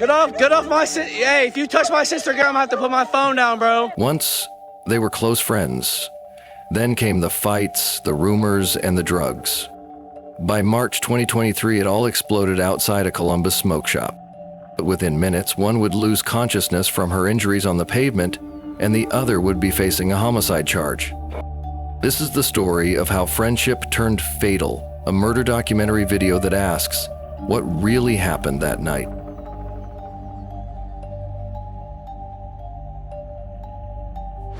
Get off my sister. Hey, if you touch my sister again, I'm gonna have to put my phone down, bro. Once, they were close friends. Then came the fights, the rumors, and the drugs. By March 2023, it all exploded outside a Columbus smoke shop. But within minutes, one would lose consciousness from her injuries on the pavement, and the other would be facing a homicide charge. This is the story of how friendship turned fatal, a murder documentary video that asks, what really happened that night?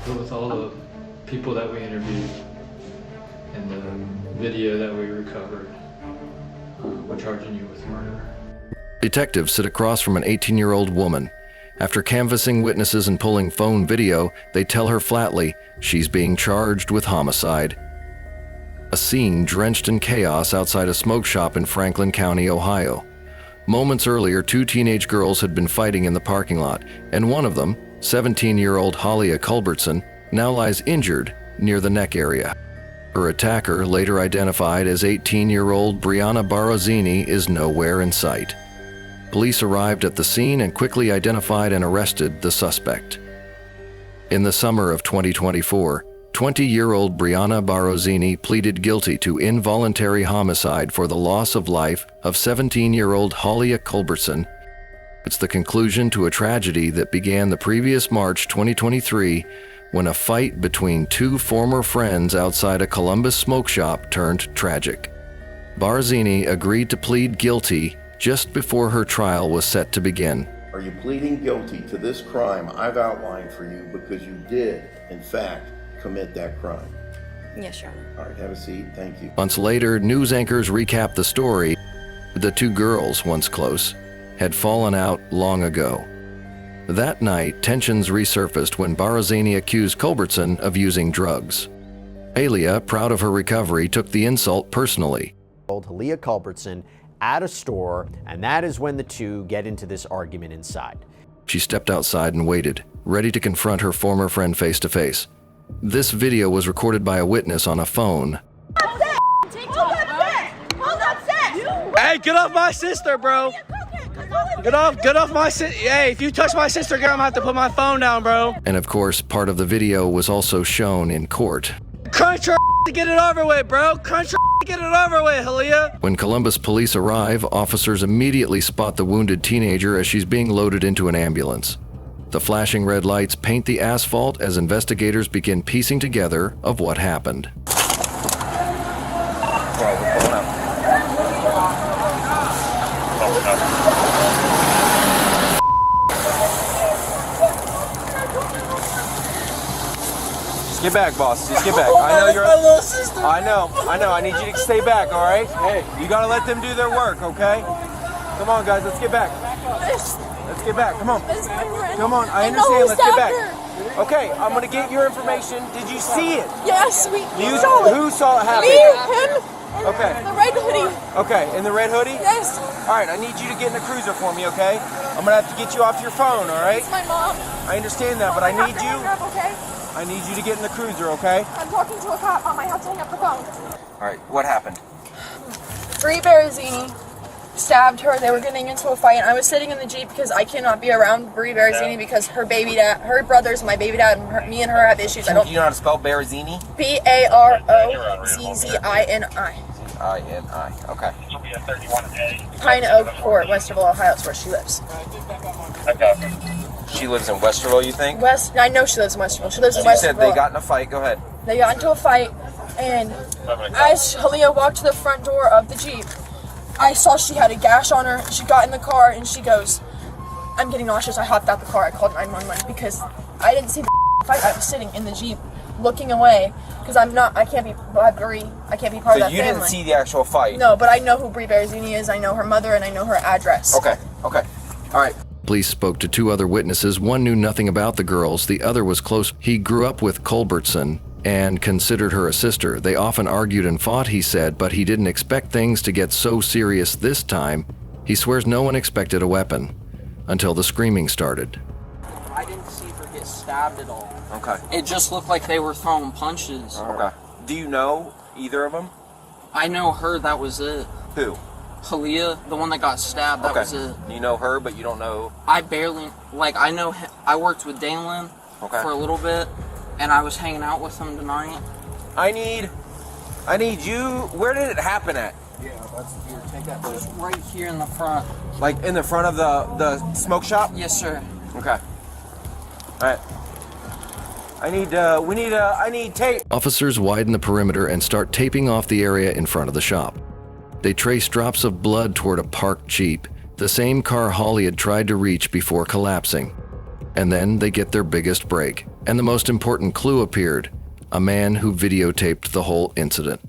With all the people that we interviewed and the video that we recovered, we're charging you with murder. Detectives sit across from an 18-year-old woman. After canvassing witnesses and pulling phone video, they tell her flatly she's being charged with homicide. A scene drenched in chaos outside a smoke shop in Franklin County, Ohio. Moments earlier, two teenage girls had been fighting in the parking lot, and one of them, 17-year-old Halia Culbertson, now lies injured near the neck area. Her attacker, later identified as 18-year-old Bryanna Barozzini, is nowhere in sight. Police arrived at the scene and quickly identified and arrested the suspect. In the summer of 2024, 20-year-old Bryanna Barozzini pleaded guilty to involuntary homicide for the loss of life of 17-year-old Halia Culbertson. It's the conclusion to a tragedy that began the previous March 2023 when a fight between two former friends outside a Columbus smoke shop turned tragic. Barozzini agreed to plead guilty just before her trial was set to begin. Are you pleading guilty to this crime I've outlined for you because you did, in fact, commit that crime? Yes, Your Honor. All right, have a seat. Thank you. Months later, news anchors recap the story. The two girls, once close, had fallen out long ago. That night, tensions resurfaced when Barozzini accused Culbertson of using drugs. Halia, proud of her recovery, took the insult personally. Halia Culbertson at a store, and that is when the two get into this argument inside. She stepped outside and waited, ready to confront her former friend face to face. This video was recorded by a witness on a phone. Hey, get off my sister, bro. Get off my sister. Hey, if you touch my sister again, I'm gonna have to put my phone down, bro. And of course, part of the video was also shown in court. Crunch your to get it over with, bro. Crunch your to get it over with, Halia. When Columbus police arrive, officers immediately spot the wounded teenager as she's being loaded into an ambulance. The flashing red lights paint the asphalt as investigators begin piecing together of what happened. Just get back, boss. Just get back. I know you're. My little sister. I know. I need you to stay back, all right? Hey, you gotta let them do their work, okay? Come on, guys. Let's get back. Let's get back. Come on. Come on. I understand. Let's get back. Okay, I'm gonna get your information. Did you see it? Yes, we saw it. Who saw it happen? Me, him. Okay. The red hoodie. Okay, in the red hoodie? Yes. All right, I need you to get in the cruiser for me, okay? I'm gonna have to get you off your phone, all right? It's my mom. I understand that, but I need you. Okay? I need you to get in the cruiser, okay? I'm talking to a cop. I might have to hang up the phone. All right, what happened? Bree Barozzini stabbed her. They were getting into a fight. I was sitting in the Jeep because I cannot be around Bree Barozzini because her baby dad, her brother's my baby dad, and me and her have issues. Do you know how to spell Barozzini? Barozzini. I-N-I. Okay. Pine Oak Court, Westerville, Ohio is where she lives. She lives in Westerville, you think? I know she lives in Westerville. She lives in You Westerville. said they got in a fight. Go ahead. They got into a fight, and as Halia walked to the front door of the Jeep, I saw she had a gash on her. She got in the car, and she goes, I'm getting nauseous. I hopped out the car. I called 911 because I didn't see the fight. I was sitting in the Jeep looking away because I can't be Bree. I can't be part of that family. So you didn't see the actual fight? No, but I know who Bree Barozzini is. I know her mother, and I know her address. Okay. All right. Police spoke to two other witnesses. One knew nothing about the girls. The other was close. He grew up with Culbertson and considered her a sister. They often argued and fought, he said, but he didn't expect things to get so serious this time. He swears no one expected a weapon until the screaming started. I didn't see her get stabbed at all. Okay. It just looked like they were throwing punches. Okay. Do you know either of them? I know her, that was it. Who? Halia, the one that got stabbed, that was it. You know her, but you don't know... I barely, like, I know him. I worked with Dalen for a little bit, and I was hanging out with him tonight. I need you... Where did it happen at? Yeah, that's here. Take that. It was right here in the front. Like, in the front of the smoke shop? Yes, sir. Okay. Alright. I need tape. Officers widen the perimeter and start taping off the area in front of the shop. They trace drops of blood toward a parked Jeep, the same car Holly had tried to reach before collapsing. And then they get their biggest break, and the most important clue appeared: a man who videotaped the whole incident.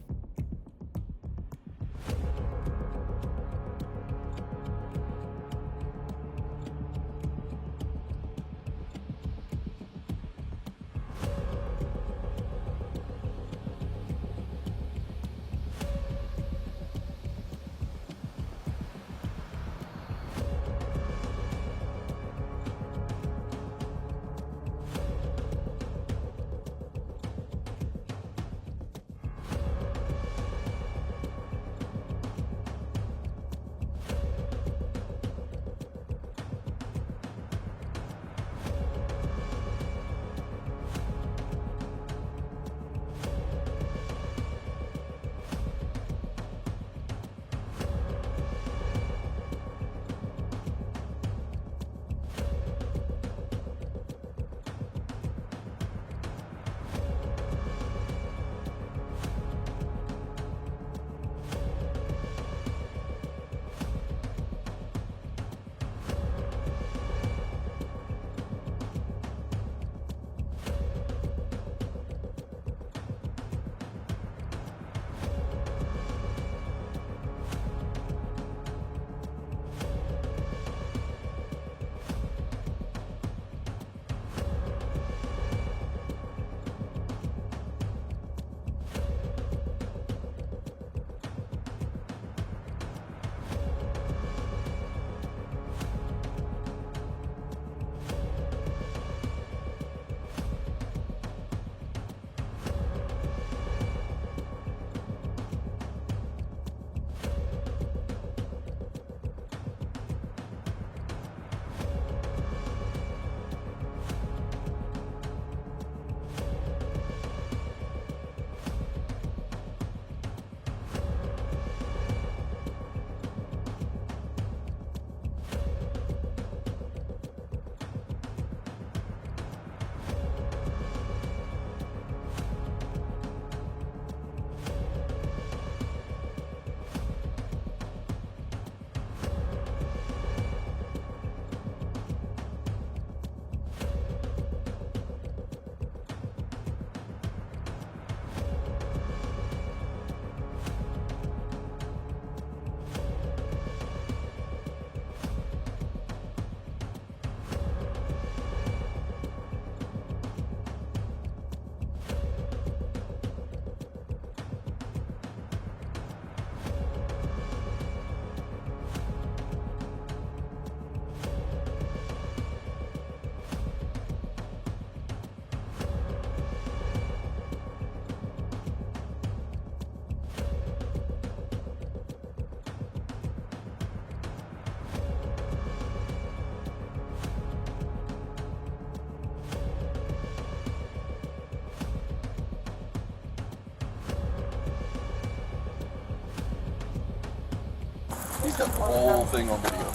He's got the whole thing on video.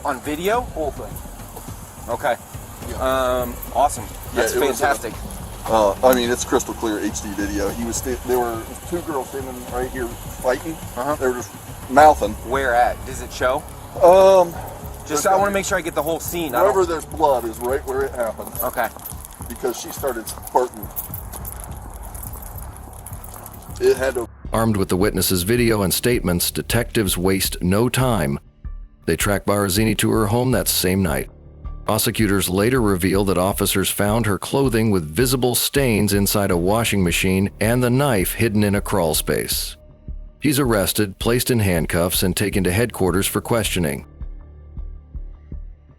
On video? Whole thing. Okay. Yeah. Awesome. That's Yeah, fantastic. I mean, it's crystal clear HD video. There were two girls standing right here fighting. They were just mouthing. Where at? Does it show? Just I want to make sure I get the whole scene. Wherever there's blood is right where it happened. Okay. Because she started sparking. It had to. Armed with the witness's video and statements, detectives waste no time. They track Barozzini to her home that same night. Prosecutors later reveal that officers found her clothing with visible stains inside a washing machine and the knife hidden in a crawl space. He's arrested, placed in handcuffs, and taken to headquarters for questioning.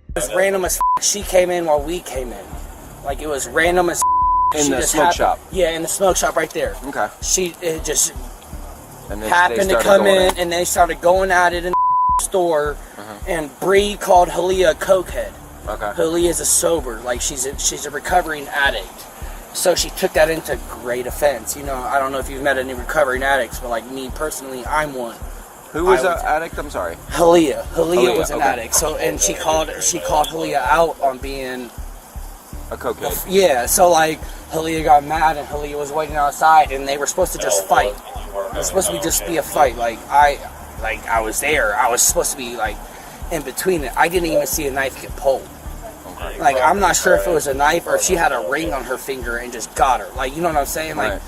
It was random as she came in while we came in. Like, it was random as in the smoke shop? Yeah, in the smoke shop right there. Okay. It just and happened to come in, and they started going at it, and store, and Bree called Halia a cokehead. Okay. Halia's a sober, like she's a recovering addict. So she took that into great offense. You know, I don't know if you've met any recovering addicts, but like me personally, I'm one. Who was an addict? I'm sorry. Halia. Halia was an okay. addict. So, and she called Halia out on being a cokehead. Yeah. So like Halia got mad, and Halia was waiting outside, and they were supposed to just fight. It was supposed to just be a fight. Like I was there. I was supposed to be like in between it. I didn't even see a knife get pulled. Like, I'm not sure if it was a knife or if she had a ring on her finger and just got her. Like, you know what I'm saying? Like,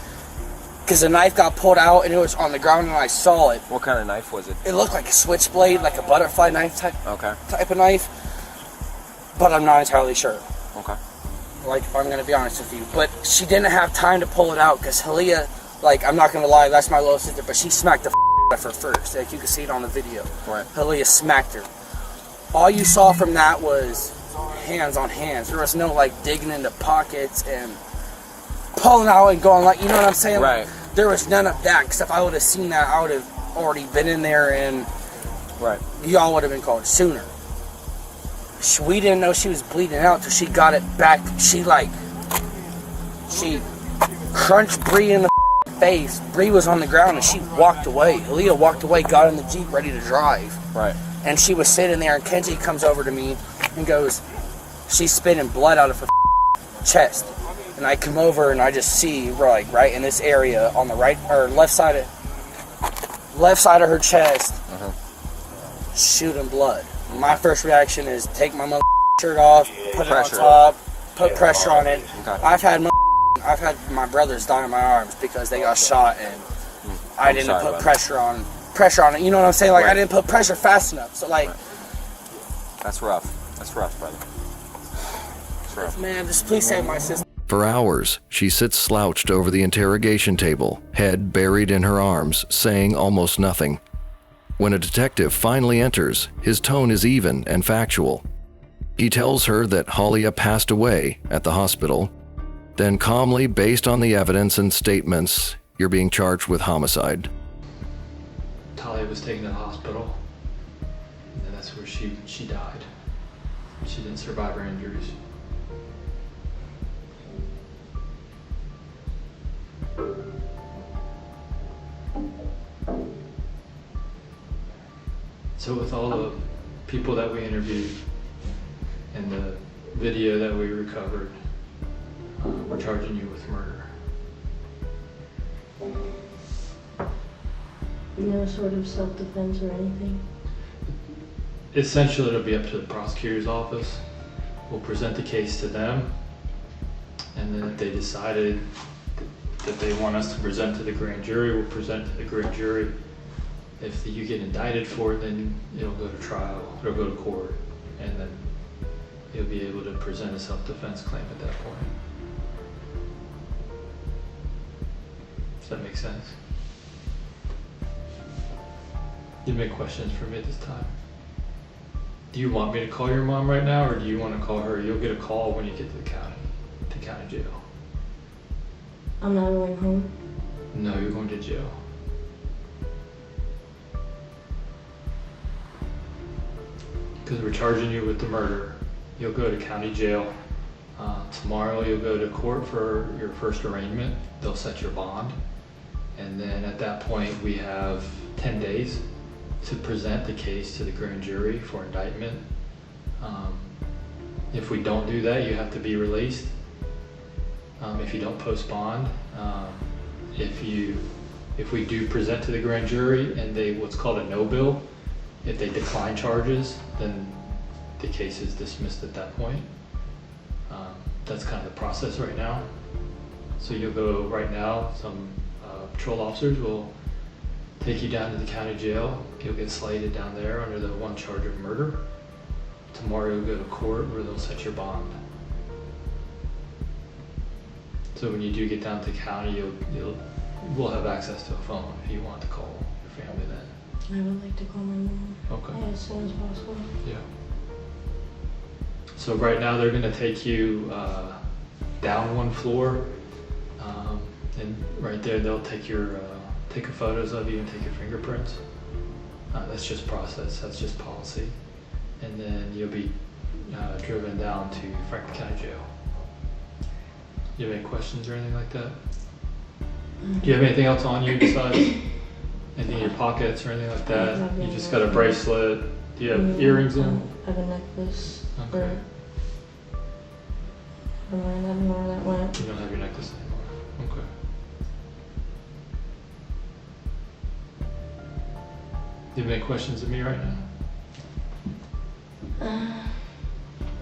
because the knife got pulled out and it was on the ground and I saw it. What kind of knife was it? It looked like a switchblade, like a butterfly knife type of knife. But I'm not entirely sure. Okay. Like, I'm going to be honest with you. But she didn't have time to pull it out because Halia, like, I'm not going to lie, that's my little sister, but she smacked the out of her first. Like, you can see it on the video. Right. Halia smacked her. All you saw from that was hands on hands. There was no like digging into pockets and pulling out and going like, you know what I'm saying? Right. Like, there was none of that. Because if I would have seen that, I would have already been in there and y'all would have been called sooner. We didn't know she was bleeding out till she got it back. She crunched Bree in the face. Bree was on the ground and she walked away. Halia walked away, got in the Jeep ready to drive. Right. And she was sitting there, and Kenji comes over to me and goes, she's spitting blood out of her chest. And I come over and I just see, like, right in this area on the right or left side of her chest, shooting blood. My first reaction is take my shirt off, put it on top, put pressure on it. Okay. I've had my brothers die in my arms because they got shot, and I didn't put pressure on it. You know what I'm saying? Like, I didn't put pressure fast enough. So like, that's rough. That's rough, brother. That's rough. Man, just please save my sister. For hours, she sits slouched over the interrogation table, head buried in her arms, saying almost nothing. When a detective finally enters, his tone is even and factual. He tells her that Halia passed away at the hospital. Then calmly, based on the evidence and statements, you're being charged with homicide. Talia was taken to the hospital, and that's where she died. She didn't survive her injuries. So with all the people that we interviewed and the video that we recovered, we're charging you with murder. No sort of self-defense or anything? Essentially, it'll be up to the prosecutor's office. We'll present the case to them, and then if they decided that they want us to present to the grand jury, we'll present to the grand jury. If you get indicted for it, then it'll go to trial, it'll go to court, and then you'll be able to present a self-defense claim at that point. Does that make sense? You have any questions for me at this time? Do you want me to call your mom right now, or do you want to call her? You'll get a call when you get to the county jail. I'm not going home? No, you're going to jail. Because we're charging you with the murder. You'll go to county jail. Tomorrow you'll go to court for your first arraignment. They'll set your bond. And then at that point we have 10 days to present the case to the grand jury for indictment. If we don't do that, you have to be released. If you don't post bond, if we do present to the grand jury and they what's called a no bill, if they decline charges, then the case is dismissed at that point. That's kind of the process right now. So you'll go right now, some patrol officers will take you down to the county jail. You'll get slated down there under the one charge of murder. Tomorrow you'll go to court where they'll set your bond. So when you do get down to the county, we'll have access to a phone if you want to call your family then. I would like to call my mom. Okay. As soon as possible. Yeah. So right now they're going to take you down one floor, and right there they'll take your take photos of you and take your fingerprints. That's just process, that's just policy. And then you'll be driven down to Franklin County Jail. You have any questions or anything like that? Do you have anything else on you besides anything in your pockets or anything like that? You just got a bracelet. Do you have earrings in? I have a necklace. Okay. I don't know where that went. You don't have your necklace anymore. Okay. Do you have any questions of me right now?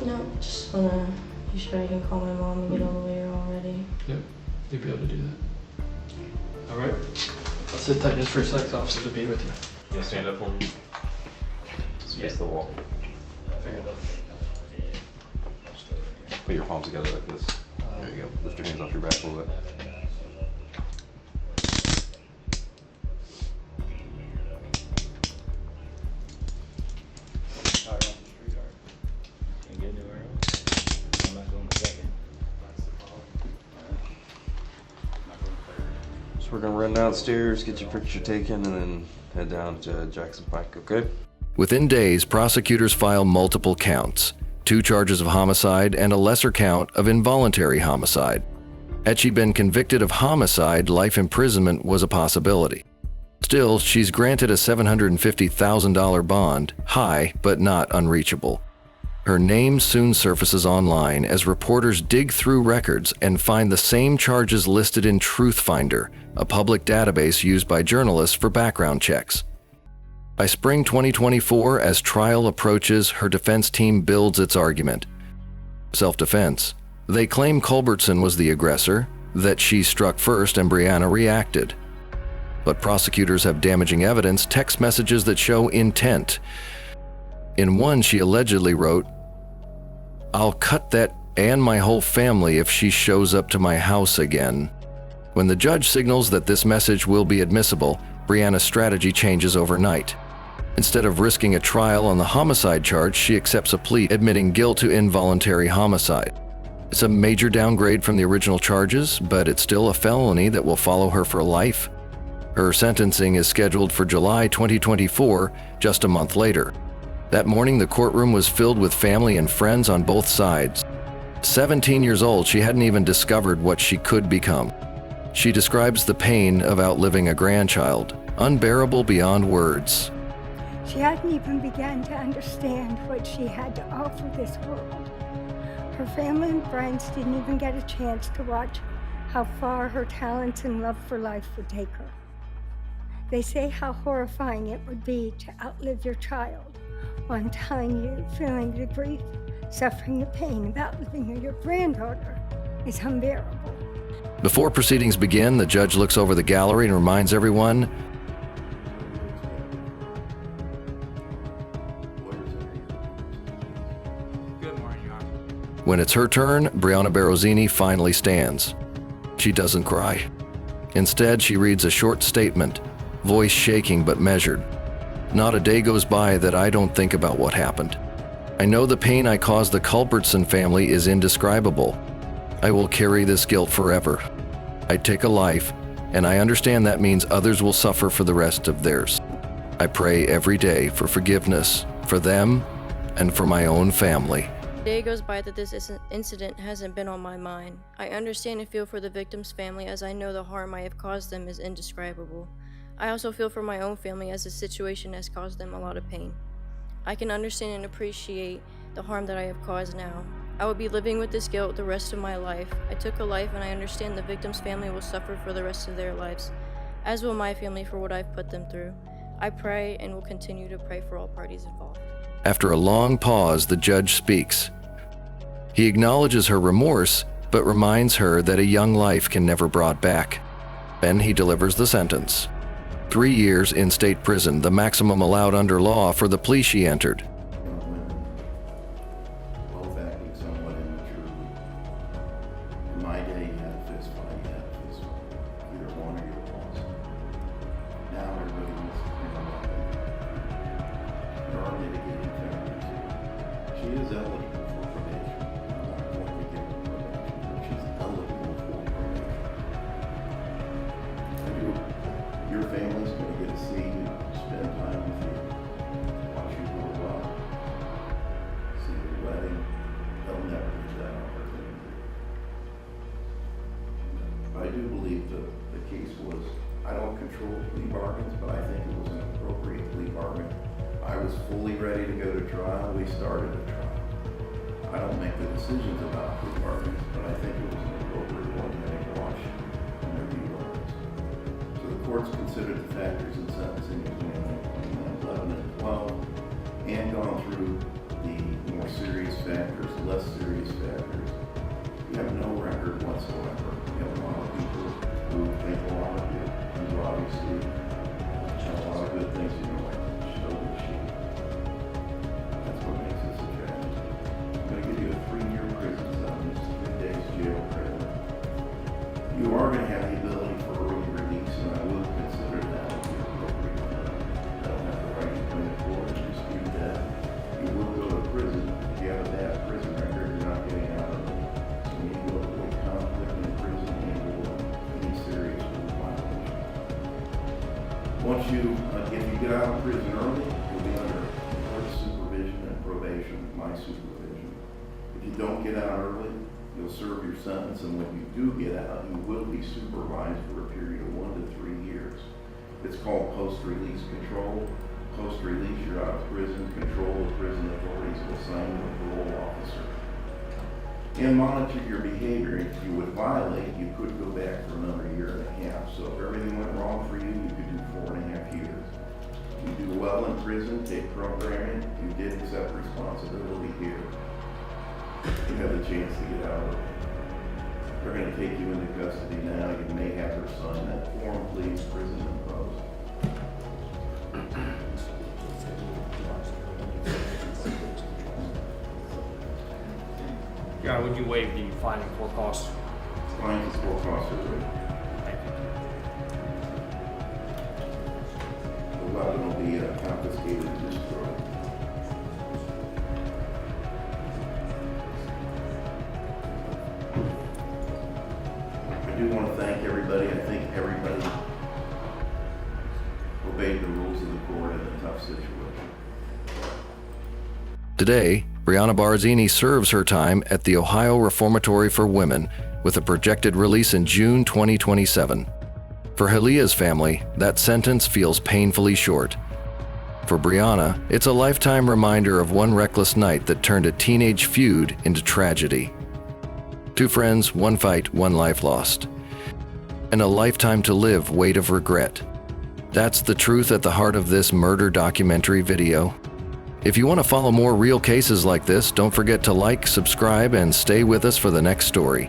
No, just wanna be sure I can call my mom and get all the way already. Yep, you'll be able to do that. All right. I'll sit tight just for a sec. Officers will be with you. You stand up for me? Face the wall. Put your palms together like this. There you go. Lift your hands off your back a little bit. So we're gonna run downstairs, get your picture taken, and then head down to Jackson Pike, okay? Within days, prosecutors file multiple counts, 2 charges of homicide and a lesser count of involuntary homicide. Had she been convicted of homicide, life imprisonment was a possibility. Still, she's granted a $750,000 bond, high but not unreachable. Her name soon surfaces online as reporters dig through records and find the same charges listed in Truthfinder, a public database used by journalists for background checks. By spring 2024, as trial approaches, her defense team builds its argument. Self-defense. They claim Culbertson was the aggressor, that she struck first and Bryanna reacted. But prosecutors have damaging evidence, text messages that show intent. In one, she allegedly wrote, "I'll cut that and my whole family if she shows up to my house again." When the judge signals that this message will be admissible, Bryanna's strategy changes overnight. Instead of risking a trial on the homicide charge, she accepts a plea admitting guilt to involuntary homicide. It's a major downgrade from the original charges, but it's still a felony that will follow her for life. Her sentencing is scheduled for July 2024, just a month later. That morning, the courtroom was filled with family and friends on both sides. 17 years old, she hadn't even discovered what she could become. She describes the pain of outliving a grandchild, unbearable beyond words. She hadn't even begun to understand what she had to offer this world. Her family and friends didn't even get a chance to watch how far her talents and love for life would take her. They say how horrifying it would be to outlive your child, while I'm telling you, feeling the grief, suffering the pain of outliving your granddaughter is unbearable. Before proceedings begin, the judge looks over the gallery and reminds everyone, when it's her turn, Bryanna Barozzini finally stands. She doesn't cry. Instead, she reads a short statement, voice shaking but measured. Not a day goes by that I don't think about what happened. I know the pain I caused the Culbertson family is indescribable. I will carry this guilt forever. I take a life, and I understand that means others will suffer for the rest of theirs. I pray every day for forgiveness, for them, and for my own family. A day goes by that this incident hasn't been on my mind. I understand and feel for the victim's family as I know the harm I have caused them is indescribable. I also feel for my own family as the situation has caused them a lot of pain. I can understand and appreciate the harm that I have caused now. I will be living with this guilt the rest of my life. I took a life and I understand the victim's family will suffer for the rest of their lives, as will my family for what I've put them through. I pray and will continue to pray for all parties involved. After a long pause, the judge speaks. He acknowledges her remorse, but reminds her that a young life can never be brought back. Then he delivers the sentence. 3 years in state prison, the maximum allowed under law for the plea she entered. Both acting somewhat immaturely. In my day, you had a fist fight, you had a fist fight. Either one or you're lost. Now everybody wants to clean up. There are mitigating factors here. She is eligible for probation. I'm not going to give her probation, but she's eligible for probation. Your family's going to get to see you, spend time with you. fully ready to go to trial, we started a trial. I don't make the decisions about plea bargains, but I think it was an appropriate one to make watch and review orders. So the courts considered the factors in sentencing between 11 and 12 and gone through the more serious factors, less serious factors. You have no record whatsoever. You have a lot of people who think a lot of you, who obviously have a lot of good things in your life. Show the sheet. That's what makes this a tragedy. I'm going to give you a 3-year prison sentence, 3 days jail credit. You are going to have the ability for early release, and I will consider that as the appropriate time. I don't have the right to come to court and dispute that. You will go to prison. If you have a bad prison record, you're not getting out of it. So you need to avoid conflict in prison and or any serious rule violation. Once if you get out of prison early, you'll be under court supervision and probation, my supervision. If you don't get out early, you'll serve your sentence, and when you do get out, you will be supervised for a period of 1 to 3 years. It's called post-release control. Post-release, you're out of prison, control of prison authorities will assign you a parole officer. And monitor your behavior. If you would violate, you could go back for another 1.5 years. So if everything went wrong for you, you could do 4.5 years. You do well in prison, take programming, you did accept responsibility here. You have a chance to get out of it. They're going to take you into custody now. You may have her sign that form, please, prison imposed. Your Honor, would you waive the finding for costs? Finding for costs are waived. Thank you. The weapon will be confiscated and destroyed. I do want to thank everybody. I think everybody obeyed the rules of the court in a tough situation. Today, Bryanna Barozzini serves her time at the Ohio Reformatory for Women with a projected release in June 2027. For Halia's family, that sentence feels painfully short. For Bryanna, it's a lifetime reminder of one reckless night that turned a teenage feud into tragedy. 2 friends, 1 fight, 1 life lost. And a lifetime to live weight of regret. That's the truth at the heart of this murder documentary video. If you want to follow more real cases like this, don't forget to like, subscribe, and stay with us for the next story.